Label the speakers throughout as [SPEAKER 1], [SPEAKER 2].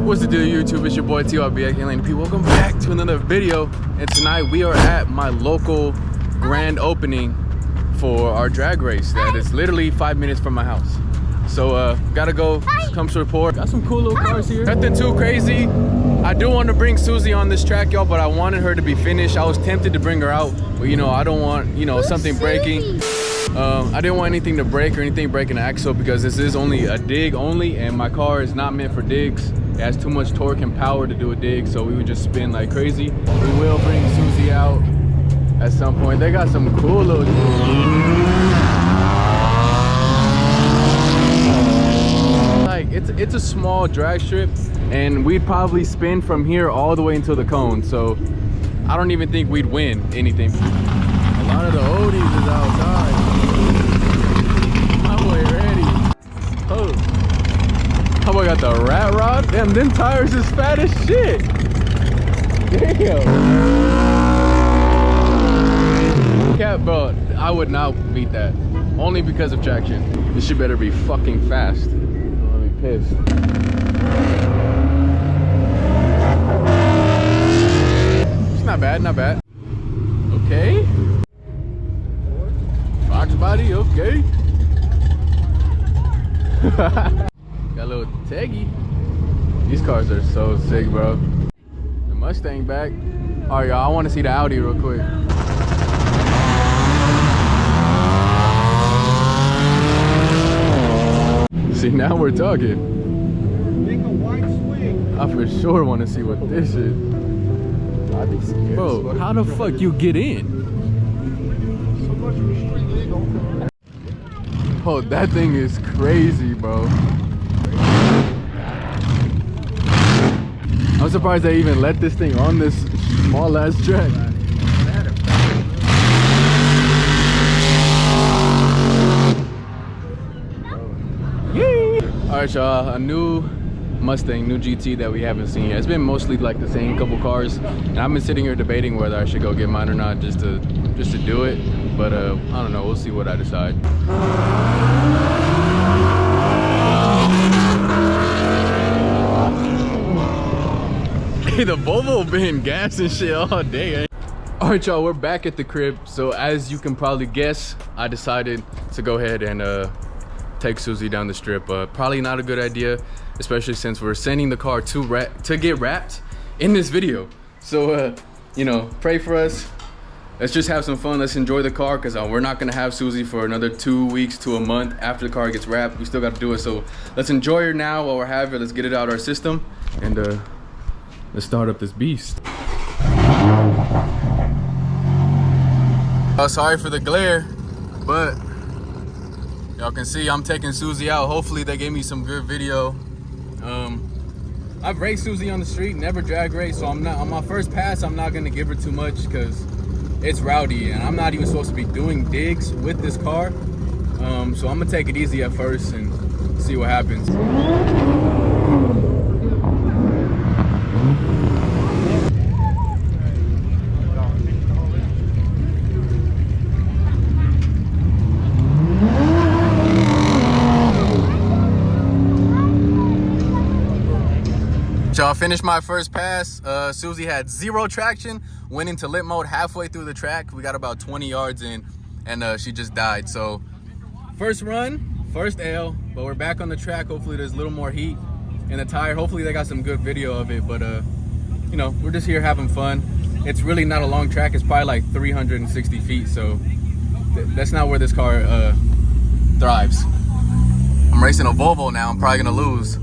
[SPEAKER 1] What's the deal, YouTube? It's your boy TRB and Laneyy. Welcome back to another video. And tonight we are at my local grand opening for our drag race that is literally 5 minutes from my house. So gotta go, come support. Got some cool little cars here. Nothing too crazy. I do want to bring Suzy on this track, y'all, but I wanted her to be finished. I was tempted to bring her out, but you know, I don't want, you know, something breaking. I didn't want anything to break or anything breaking the axle because this is only a dig only, and my car is not meant for digs. It has too much torque and power to do a dig, so we would just spin like crazy. We will bring Suzy out at some point. They got some cool little... Like, it's a small drag strip, and we'd probably spin from here all the way until the cone, so I don't even think we'd win anything. A lot of the oldies is outside. My boy ready. Oh. My boy got the rat rod. Damn, them tires is fat as shit. Damn. Cat, bro, I would not beat that. Only because of traction. This shit better be fucking fast. Let me piss. It's not bad, not bad. Okay. Fox body, okay. Got a little Teggy. These cars are so sick, bro. The Mustang back. All right, y'all, I want to see the Audi real quick. See, now we're talking.
[SPEAKER 2] Make a wide swing.
[SPEAKER 1] I for sure want to see what this is.
[SPEAKER 2] I'd be scared.
[SPEAKER 1] Bro, how the fuck you get in?
[SPEAKER 2] So much for street legal.
[SPEAKER 1] Oh, that thing is crazy, bro. I'm surprised they even let this thing on this small ass track. Yay! Alright, y'all, a new Mustang, new GT that we haven't seen yet. It's been mostly like the same couple cars, and I've been sitting here debating whether I should go get mine or not just to do it. But I don't know, we'll see what I decide. Hey, the Volvo been gas and shit all day. All right, y'all, we're back at the crib. So as you can probably guess, I decided to go ahead and take Suzy down the strip. Probably not a good idea, especially since we're sending the car to get wrapped in this video. So you know, pray for us. Let's just have some fun. Let's enjoy the car, because we're not gonna have Suzy for another 2 weeks to a month after the car gets wrapped. We still got to do it. So let's enjoy her now while we're having her. Let's get it out of our system, and let's start up this beast. Oh, sorry for the glare, but y'all can see I'm taking Suzy out. Hopefully they gave me some good video. I've raced Suzy on the street, never drag race, so I'm not on my first pass. I'm not gonna give her too much because it's rowdy, and I'm not even supposed to be doing digs with this car. So I'm gonna take it easy at first and see what happens. Y'all, finished my first pass. Suzy had zero traction, went into lit mode halfway through the track. We got about 20 yards in, and she just died. So first run, first L, but we're back on the track. Hopefully there's a little more heat in the tire. Hopefully they got some good video of it, but you know, we're just here having fun. It's really not a long track. It's probably like 360 feet, so that's not where this car thrives. I'm racing a Volvo now. I'm probably gonna lose.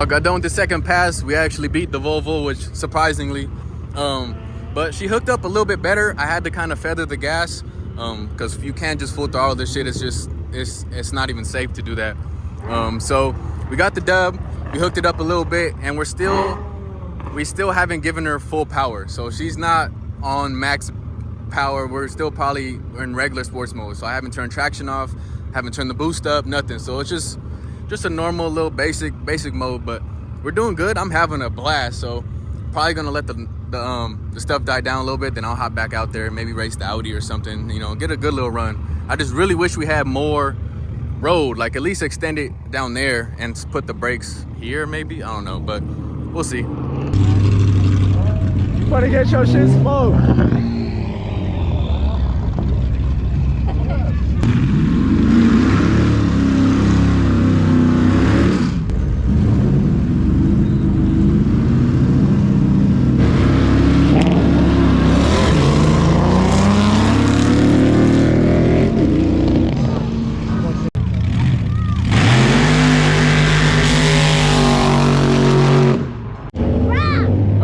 [SPEAKER 1] I got done with the second pass. We actually beat the Volvo, which surprisingly, but she hooked up a little bit better. I had to kind of feather the gas because you can't just full throttle this shit. It's not even safe to do that. So we got the dub. We hooked it up a little bit, and we still haven't given her full power. So she's not on max power. We're still probably in regular sports mode. So I haven't turned traction off, haven't turned the boost up, nothing. So it's just a normal little basic mode, but we're doing good. I'm having a blast. So Probably gonna let the stuff die down a little bit, then I'll hop back out there, maybe race the Audi or something, you know, get a good little run. I just really wish we had more road, like at least extend it down there and put the brakes here maybe, I don't know, but we'll see.
[SPEAKER 2] Better get your shit smoked.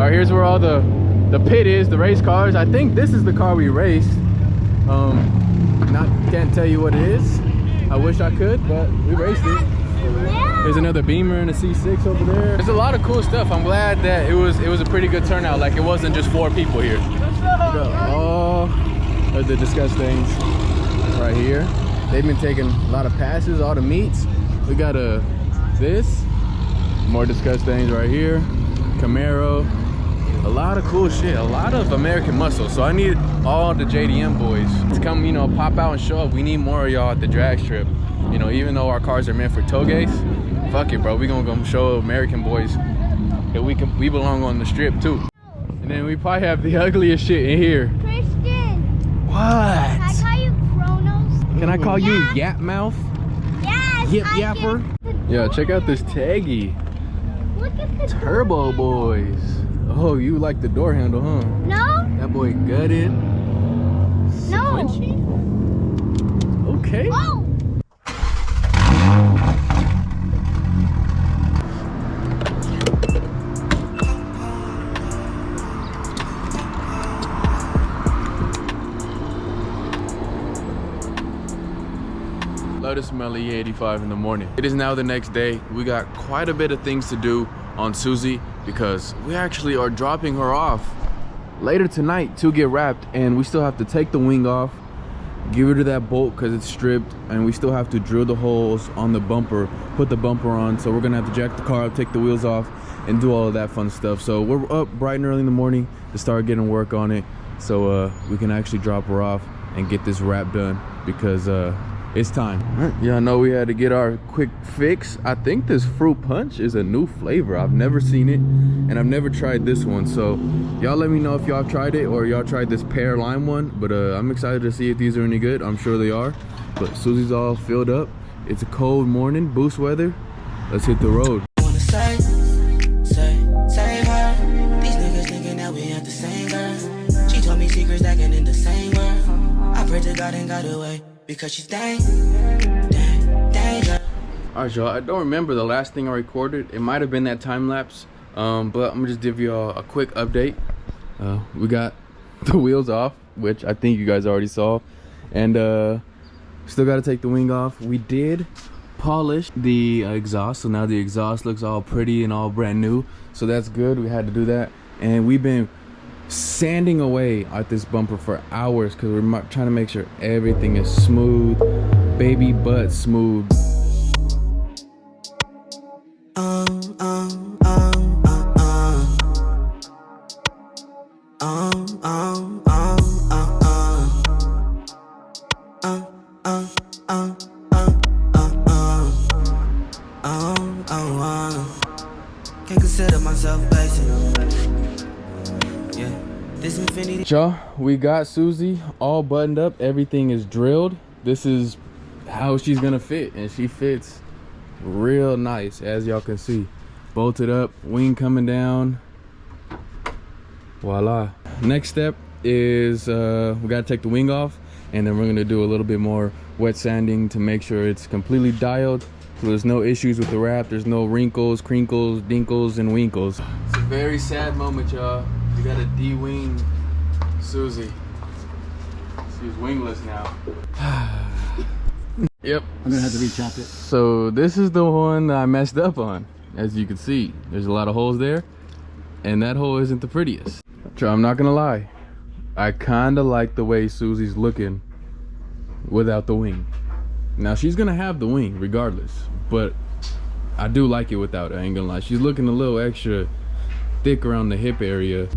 [SPEAKER 1] Here's where all the pit is, the race cars. I think this is the car we raced. Can't tell you what it is. I wish I could, but we raced it. There's another Beamer and a C6 over there. There's a lot of cool stuff. I'm glad that it was a pretty good turnout. Like it wasn't just 4 people here. All of the Discuss things right here. They've been taking a lot of passes, all the meets. We got this, more Discuss things right here. Camaro. A lot of cool shit, a lot of American muscle. So I need all the JDM boys to come, you know, pop out and show up. We need more of y'all at the drag strip. You know, even though our cars are meant for tailgates, fuck it, bro. We gonna go show American boys that we belong on the strip too. And then we probably have the ugliest shit in here.
[SPEAKER 3] Christian.
[SPEAKER 1] What?
[SPEAKER 3] Can I call you Kronos?
[SPEAKER 1] Can I call you Yap Mouth?
[SPEAKER 3] Yes.
[SPEAKER 1] Yip Yapper? Yeah, check out this Taggy.
[SPEAKER 3] Look at the
[SPEAKER 1] Turbo boys. Oh, you like the door handle, huh?
[SPEAKER 3] No.
[SPEAKER 1] That boy gutted.
[SPEAKER 3] No.
[SPEAKER 1] Squinchy. Okay.
[SPEAKER 3] Oh.
[SPEAKER 1] Love to smell E85 in the morning. It is now the next day. We got quite a bit of things to do on Suzy because we actually are dropping her off later tonight to get wrapped, and we still have to take the wing off, give her to that bolt because it's stripped, and we still have to drill the holes on the bumper, put the bumper on. So we're gonna have to jack the car up, take the wheels off, and do all of that fun stuff. So we're up bright and early in the morning to start getting work on it so we can actually drop her off and get this wrap done because it's time. All right. Yeah, I know we had to get our quick fix. I think this fruit punch is a new flavor. I've never seen it, and I've never tried this one. So y'all let me know if y'all tried it or y'all tried this pear lime one. But I'm excited to see if these are any good. I'm sure they are. But Suzy's all filled up. It's a cold morning, boost weather. Let's hit the road.
[SPEAKER 4] Save her. These niggas thinking that we ain't the same girl. She told me secrets that can in the same world. I prayed to God and got away. Because she's dang.
[SPEAKER 1] Alright y'all, I don't remember the last thing I recorded. It might have been that time lapse, but I'm gonna just give you all a quick update. We got the wheels off, which I think you guys already saw, and still got to take the wing off. We did polish the exhaust, so now the exhaust looks all pretty and all brand new, so that's good. We had to do that, and we've been sanding away at this bumper for hours because we're trying to make sure everything is smooth, baby butt smooth.
[SPEAKER 4] Can't consider myself basic.
[SPEAKER 1] Y'all, we got Suzy all buttoned up, everything is drilled. This is how she's gonna fit, and she fits real nice, as y'all can see. Bolted up, wing coming down, voila. Next step is we gotta take the wing off, and then we're gonna do a little bit more wet sanding to make sure it's completely dialed so there's no issues with the wrap, there's no wrinkles, crinkles, dinkles, and winkles. It's a very sad moment, y'all. We gotta de-wing Suzy. She's wingless now. Yep.
[SPEAKER 2] I'm gonna have to rechop it.
[SPEAKER 1] So this is the one that I messed up on. As you can see, there's a lot of holes there, and that hole isn't the prettiest. I'm not gonna lie, I kinda like the way Suzy's looking without the wing. Now she's gonna have the wing regardless, but I do like it without it. I ain't gonna lie, she's looking a little extra thick around the hip area.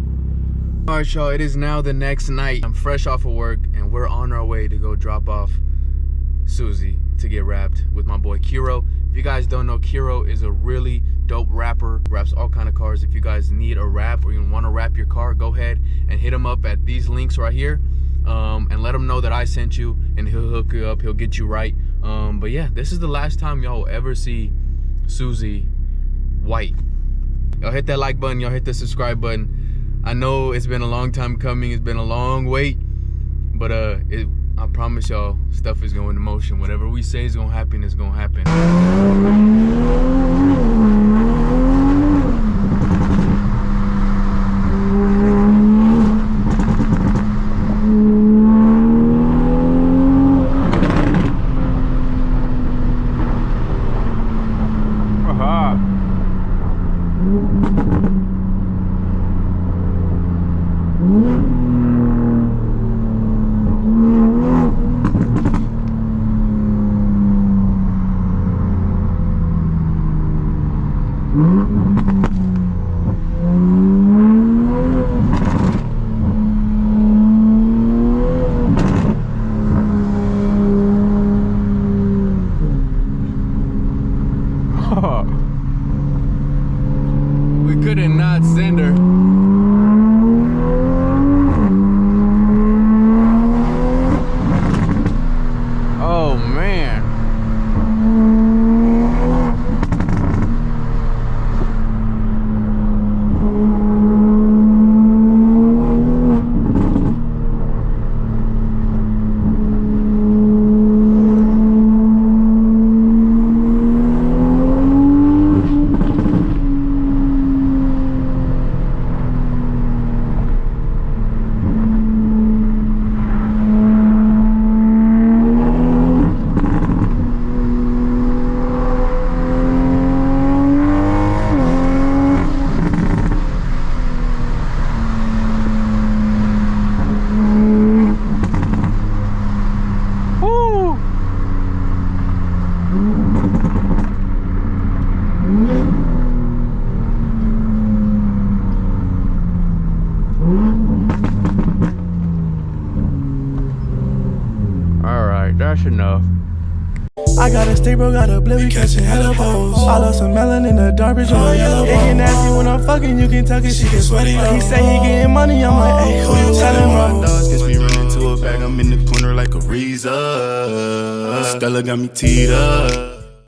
[SPEAKER 1] All right, y'all, it is now the next night. I'm fresh off of work and we're on our way to go drop off Susie to get wrapped with my boy Kiro. If you guys don't know, Kiro is a really dope rapper, raps all kind of cars. If you guys need a wrap or you want to wrap your car, go ahead and hit him up at these links right here, and let him know that I sent you, and he'll hook you up, he'll get you right. But yeah, this is the last time y'all will ever see Susie white. Y'all hit that like button, y'all hit the subscribe button. I know it's been a long time coming, it's been a long wait, but I promise y'all, stuff is going into motion. Whatever we say is gonna happen, is gonna happen. We couldn't not send her. Oh man. Alright, that's enough.
[SPEAKER 5] I got a stick, bro, got a blip, we catching hella poles. I love some melon in the dark, bitch, on a yellow bone. It get nasty when I'm fucking, you can tell, cause she get sweaty. He say he getting money, I'm like, hey, who you telling, bro?
[SPEAKER 6] Dogs gets me running to a bag, I'm in the corner like a Reza. Stella got me teed up.